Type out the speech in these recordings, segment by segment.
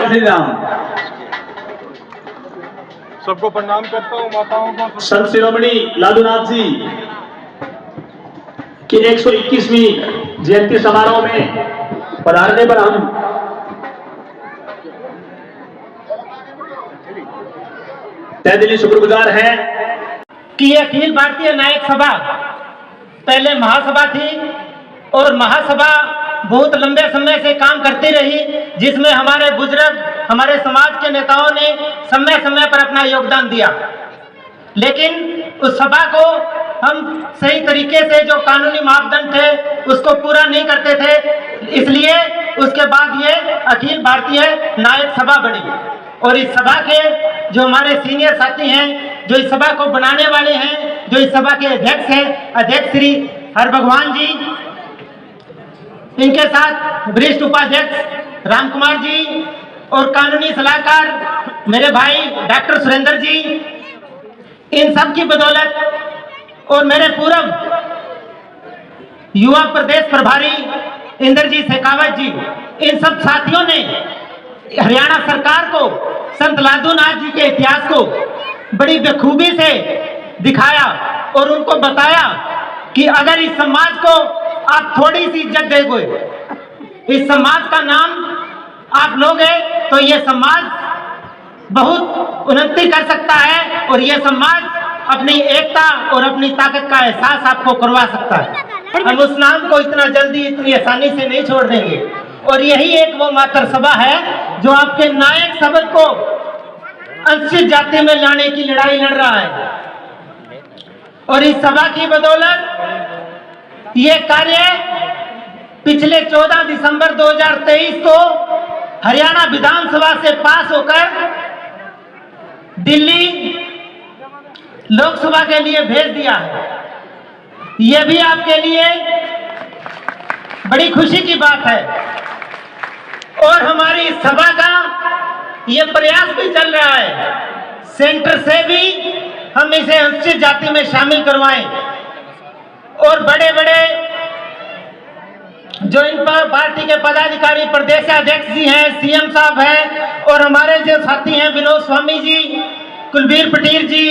श्री राम। सबको प्रणाम करता हूँ, माताओं को। संत शिरोमणि लालूनाथ जी की 121वीं जयंती समारोह में पधारने पर हम तहे दिली शुक्रगुजार हैं कि अखिल भारतीय नायक सभा पहले महासभा थी और महासभा बहुत लंबे समय से काम करती रही, जिसमें हमारे बुजुर्ग, हमारे समाज के नेताओं ने समय समय पर अपना योगदान दिया। लेकिन उस सभा को हम सही तरीके से जो कानूनी मापदंड थे उसको पूरा नहीं करते थे, इसलिए उसके बाद ये अखिल भारतीय नायक सभा बनी। और इस सभा के जो हमारे सीनियर साथी हैं, जो इस सभा को बनाने वाले हैं, जो इस सभा के अध्यक्ष हैं, अध्यक्ष श्री हरभगवान जी, इनके साथ वरिष्ठ उपाध्यक्ष राम कुमार जी और कानूनी सलाहकार मेरे भाई डॉक्टर सुरेंद्र जी, इन सब की बदौलत और मेरे पूर्व युवा प्रदेश प्रभारी इंद्रजीत शेखावत जी, इन सब साथियों ने हरियाणा सरकार को संत लालूनाथ जी के इतिहास को बड़ी बखूबी से दिखाया और उनको बताया कि अगर इस समाज को आप थोड़ी सी इज्जत दोगे, इस समाज का नाम आप लोगे, तो ये समाज बहुत उन्नति कर सकता है और ये समाज अपनी एकता और अपनी ताकत का एहसास आपको करवा सकता है। हम उस नाम को इतना जल्दी, इतनी आसानी से नहीं छोड़ देंगे। और यही एक वो मात्र सभा है जो आपके नायक शब्द को अनुसूचित जाति में लाने की लड़ाई लड़ रहा है। और इस सभा की बदौलत ये कार्य पिछले 14 दिसंबर 2023 को हरियाणा विधानसभा से पास होकर दिल्ली लोकसभा के लिए भेज दिया है। यह भी आपके लिए बड़ी खुशी की बात है। और हमारी इस सभा का यह प्रयास भी चल रहा है, सेंटर से भी हम इसे अनुसूचित जाति में शामिल करवाएं। और बड़े बड़े जो इन पर पार्टी के पदाधिकारी, प्रदेशाध्यक्ष जी हैं, सीएम साहब हैं, और हमारे जो साथी हैं विनोद स्वामी जी, कुलबीर पटेल जी,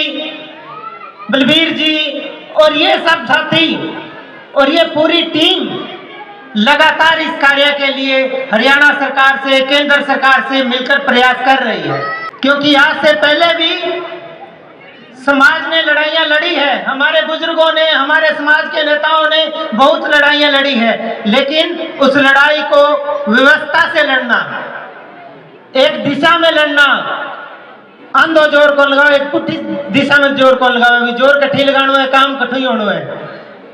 बलबीर जी, और ये सब साथी और ये पूरी टीम लगातार इस कार्य के लिए हरियाणा सरकार से, केंद्र सरकार से मिलकर प्रयास कर रही है। क्योंकि आज से पहले भी समाज ने लड़ाइयां लड़ी है, हमारे बुजुर्गों ने, हमारे समाज के नेताओं ने बहुत लड़ाइयां लड़ी है, लेकिन उस लड़ाई को व्यवस्था से लड़ना, एक दिशा में लड़ना, अंधो जोर को लगाओ, एक पुठी दिशा में जोर को लगाओ, जोर कठी लगानो है, काम कठोई होनो है,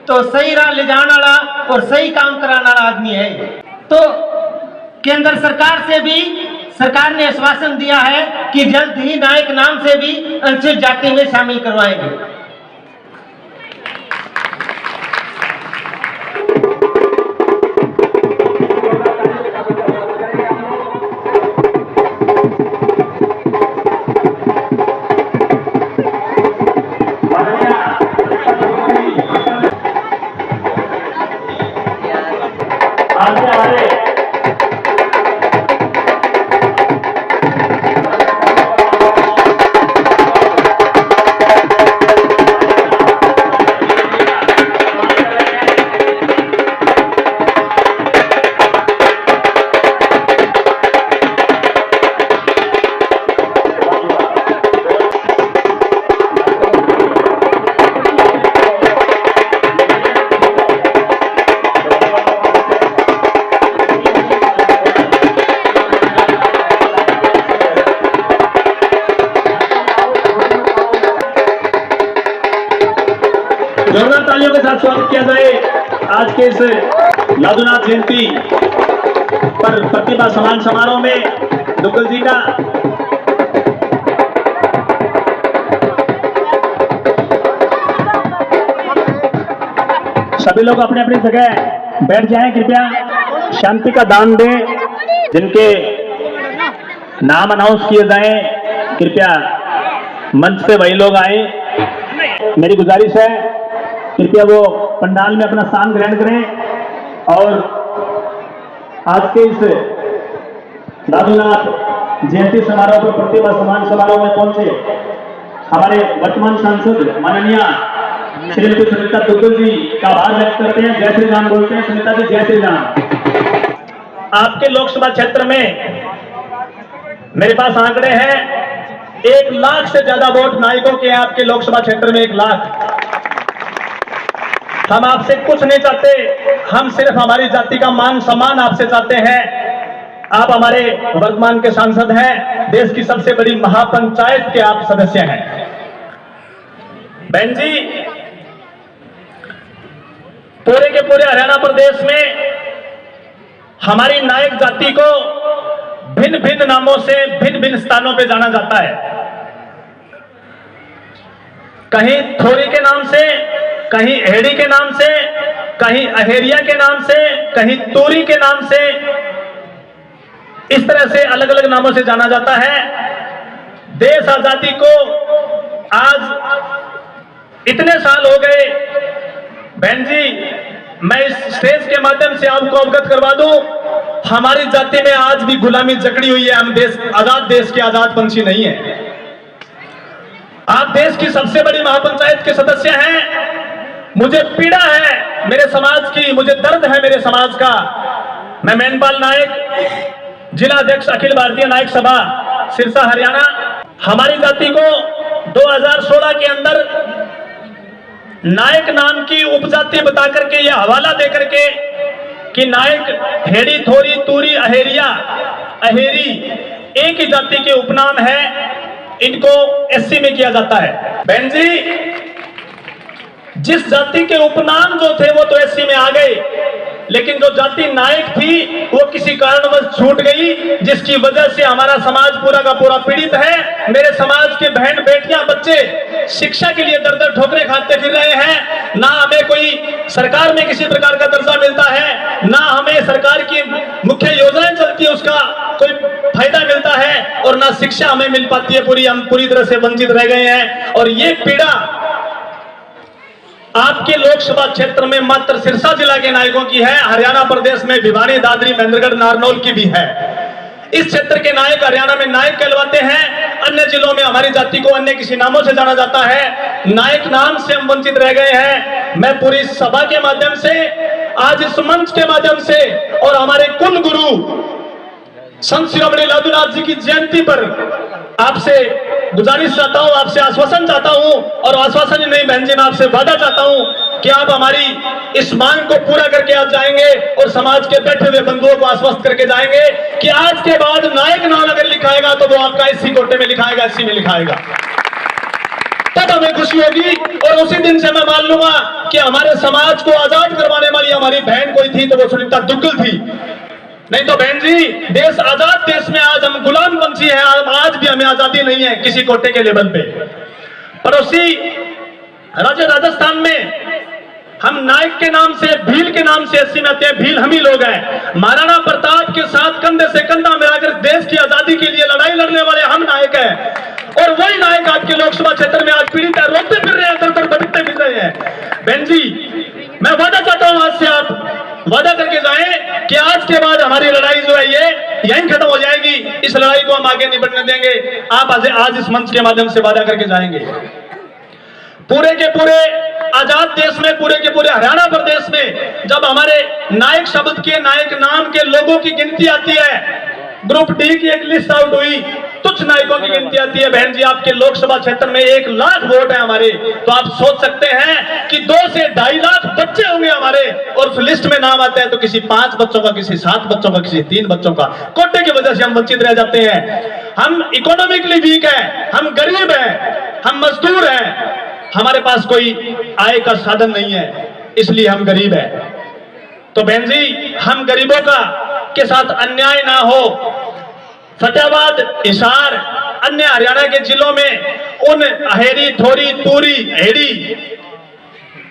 तो सही राह ले जाने वाला और सही काम कराने वाला आदमी है। तो केंद्र सरकार से भी सरकार ने आश्वासन दिया है कि जल्द ही नायक नाम से भी अनुसूचित जाति में शामिल करवाएंगे। जोरदार तालियों के साथ स्वागत किया जाए आज के इस लालूनाथ जयंती पर प्रतिभा सम्मान समारोह में दुग्गल जी का। सभी लोग अपने अपनी जगह बैठ जाएं, कृपया शांति का दान दें। जिनके नाम अनाउंस किए जाएं, कृपया मंच पे वही लोग आए। मेरी गुजारिश है कृपया वो पंडाल में अपना स्थान ग्रहण करें और आज के इस लालूनाथ जयंती समारोह पर प्रतिभा सम्मान समारोह में पहुंचे हमारे वर्तमान सांसद माननीय श्रीमती सुनीता दुग्गल जी का आभार व्यक्त करते हैं। जय श्री राम बोलते हैं। सुनीता जी जय श्री राम। आपके लोकसभा क्षेत्र में मेरे पास आंकड़े हैं, 1 लाख से ज्यादा वोट नायकों के हैं आपके लोकसभा क्षेत्र में, 1 लाख। हम आपसे कुछ नहीं चाहते, हम सिर्फ हमारी जाति का मान सम्मान आपसे चाहते हैं। आप हमारे वर्तमान के सांसद हैं, देश की सबसे बड़ी महापंचायत के आप सदस्य हैं। बहन जी, पूरे के पूरे हरियाणा प्रदेश में हमारी नायक जाति को भिन्न भिन्न नामों से भिन्न भिन्न स्थानों पे जाना जाता है। कहीं थोरी के नाम से, कहीं एड़ी के नाम से, कहीं अहेरिया के नाम से, कहीं तूरी के नाम से, इस तरह से अलग अलग नामों से जाना जाता है। देश आजादी को आज इतने साल हो गए। बहन जी, मैं इस स्टेज के माध्यम से आपको अवगत करवा दूं, हमारी जाति में आज भी गुलामी जकड़ी हुई है। हम देश के आजाद पंछी नहीं है। आप देश की सबसे बड़ी महापंचायत के सदस्य हैं। मुझे पीड़ा है मेरे समाज की, मुझे दर्द है मेरे समाज का। मैं मैनपाल नायक, जिला अध्यक्ष अखिल भारतीय नायक सभा सिरसा हरियाणा। हमारी जाति को 2016 के अंदर नायक नाम की उपजाति बता करके यह हवाला दे करके कि नायक हेड़ी, थोरी, तूरी, अहेरिया, अहेरी एक ही जाति के उपनाम है, इनको एससी में किया जाता है। बहन जी, जिस जाति के उपनाम जो थे वो तो एससी में आ गए, लेकिन जो जाति नायक थी वो किसी कारणवश छूट गई, जिसकी वजह से हमारा समाज पूरा का पूरा पीड़ित है। मेरे समाज के बहन बेटियां, बच्चे शिक्षा के लिए दर दर ठोकरें खाते फिर रहे हैं। ना हमें कोई सरकार में किसी प्रकार का दर्जा मिलता है, ना हमें सरकार की मुख्य योजनाएं चलती है उसका कोई फायदा मिलता है, और ना शिक्षा हमें मिल पाती है पूरी। हम पूरी तरह से वंचित रह गए हैं। और ये पीड़ा आपके लोकसभा क्षेत्र में मात्र सिरसा जिला के नायकों की है। हरियाणा प्रदेश में भिवानी, दादरी, महेंद्रगढ़, नारनौल की भी है। इस क्षेत्र के नायक हरियाणा में नायक कहलवाते हैं। अन्य जिलों में हमारी जाति को अन्य किसी नामों से जाना जाता है। नायक नाम से हम वंचित रह गए हैं। मैं पूरी सभा के माध्यम से, आज इस मंच के माध्यम से, और हमारे कुल गुरु संत शिरोमणि लादूनाथ जी की जयंती पर आपसे गुजारिश चाहता हूं, आपसे आश्वासन चाहता हूं, और आश्वासन ही नहीं बहन जी, मैं आपसे वादा चाहता हूं कि आप हमारी इस मांग को पूरा करके आप जाएंगे और समाज के बैठे हुए बंधुओं को आश्वस्त करके जाएंगे कि आज के बाद नायक नाम अगर लिखाएगा तो वो आपका इसी कोटे में लिखाएगा, इसी में लिखाएगा। तब हमें खुशी होगी। और उसी दिन से मैं मान लूंगा कि हमारे समाज को आजाद करवाने वाली हमारी बहन कोई थी तो वो सुनीता दुग्गल थी। नहीं तो बहन जी, देश आजाद देश में आज हम गुलाम पंछी हैं। आज भी हमें आजादी नहीं है किसी कोटे के लेवल पे। पड़ोसी राज्य राजस्थान में हम नायक के नाम से, भील के नाम से एससी में आते हैं। भील हम ही लोग हैं। महाराणा प्रताप के साथ कंधे से कंधा मिलाकर देश की आजादी के लिए लड़ाई लड़ने वाले हम नायक हैं। और वही नायक आपके लोकसभा क्षेत्र में आज पीड़ित है, रोते फिर रहे हैं, दर दर भटकते फिर रहे हैं। बहन जी, मैं वादा चाहता हूं, आज से आप वादा करके जाएं कि आज के बाद हमारी लड़ाई जो है ये यहीं खत्म हो जाएगी। इस लड़ाई को हम आगे नहीं बढ़ने देंगे। आप आज इस मंच के माध्यम से वादा करके जाएंगे। पूरे के पूरे आजाद देश में, पूरे के पूरे हरियाणा प्रदेश में जब हमारे नायक शब्द के, नायक नाम के लोगों की गिनती आती है, ग्रुप डी की एक लिस्ट आउट हुई, तुच्छ नायकों की गिनती आती है। बहन जी, आपके लोकसभा क्षेत्र में 1 लाख वोट है हमारे, तो आप सोच सकते हैं कि 2 से 2.5 लाख बच्चे होंगे हमारे, और उस लिस्ट में नाम आता है तो किसी 5 बच्चों का, किसी 7 बच्चों का, किसी 3 बच्चों का। कोटे की वजह से हम वंचित रह जाते हैं। हम इकोनॉमिकली वीक हैं, हम गरीब हैं, हम मजदूर हैं, हमारे पास कोई आय का साधन नहीं है, इसलिए हम गरीब हैं। तो बहन जी, हम गरीबों का के साथ अन्याय ना हो। फतेहाबाद, हिसार, अन्य हरियाणा के जिलों में उन अहेरी, थोरी, तूरी, हेड़ी,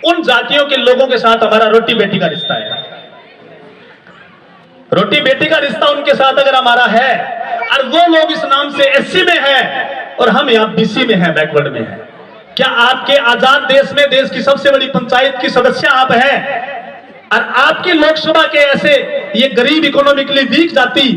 उन जातियों के लोगों के साथ हमारा रोटी बेटी का रिश्ता है। रोटी बेटी का रिश्ता उनके साथ अगर हमारा है, और वो लोग इस नाम से एससी में है और हम यहाँ बीसी में हैं, बैकवर्ड में हैं, क्या आपके आजाद देश में, देश की सबसे बड़ी पंचायत की सदस्य आप हैं, और आपकी लोकसभा के ऐसे ये गरीब इकोनॉमिकली वीक जाति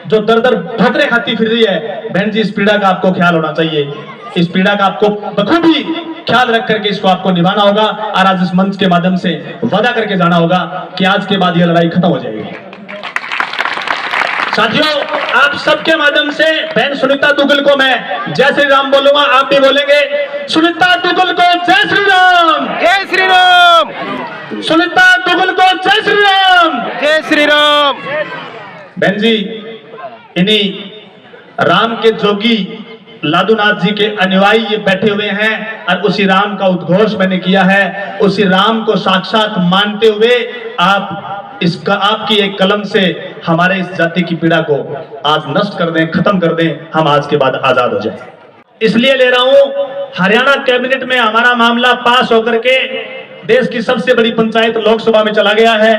जो दर दर ठोकरे खाती फिर रही है, बहन जी इस पीड़ा का आपको ख्याल होना चाहिए। इस पीड़ा का आपको बखूबी ख्याल रख करके इसको आपको निभाना होगा और आज इस मंच के माध्यम से वादा करके जाना होगा कि आज के बाद यह लड़ाई खत्म हो जाएगी। साथियों, आप सबके माध्यम से बहन सुनीता दुग्गल को मैं जय श्री राम बोलूंगा, आप भी बोलेंगे सुनीता दुग्गल को जय श्री राम। जय श्री राम। सुनीता दुग्गल को जय श्री राम। जय श्री राम। बहन जी, इन्हीं राम के जोगी लादूनाथ जी के अनुयायी ये बैठे हुए हैं और उसी राम का उद्घोष मैंने किया है। उसी राम को साक्षात मानते हुए आपकी एक कलम से हमारे इस जाति की पीड़ा को आज नष्ट कर दें, खत्म कर दें, हम आज के बाद आजाद हो जाएं। इसलिए ले रहा हूं, हरियाणा कैबिनेट में हमारा मामला पास होकर के देश की सबसे बड़ी पंचायत लोकसभा में चला गया है।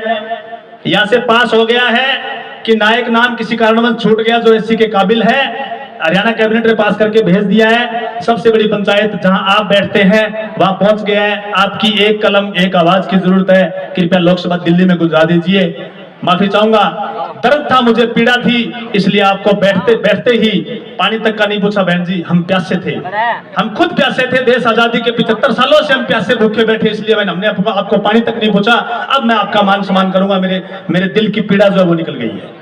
यहां से पास हो गया है कि नायक नाम किसी कारणवश छूट गया जो एससी के काबिल है, हरियाणा कैबिनेट ने पास करके भेज दिया है। सबसे बड़ी पंचायत जहां आप बैठते हैं वहां पहुंच गया है। आपकी एक कलम एक आवाज की जरूरत है, कृपया लोकसभा दिल्ली में गुजरा दीजिए। माफी चाहूंगा, दर्द था, मुझे पीड़ा थी, इसलिए आपको बैठते ही पानी तक का नहीं पूछा। बहन जी, हम प्यासे थे, हम खुद प्यासे थे। देश आजादी के 75 सालों से हम प्यासे भूखे बैठे, इसलिए हमने आपको पानी तक नहीं पूछा। अब मैं आपका मान सम्मान करूंगा, मेरे दिल की पीड़ा जो है वो निकल गई है।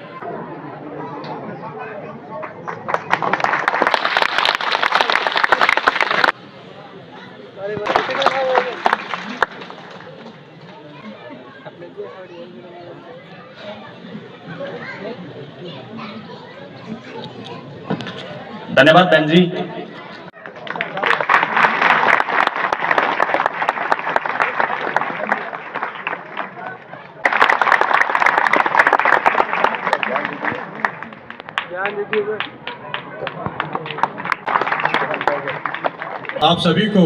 धन्यवाद बहन जी। आप सभी को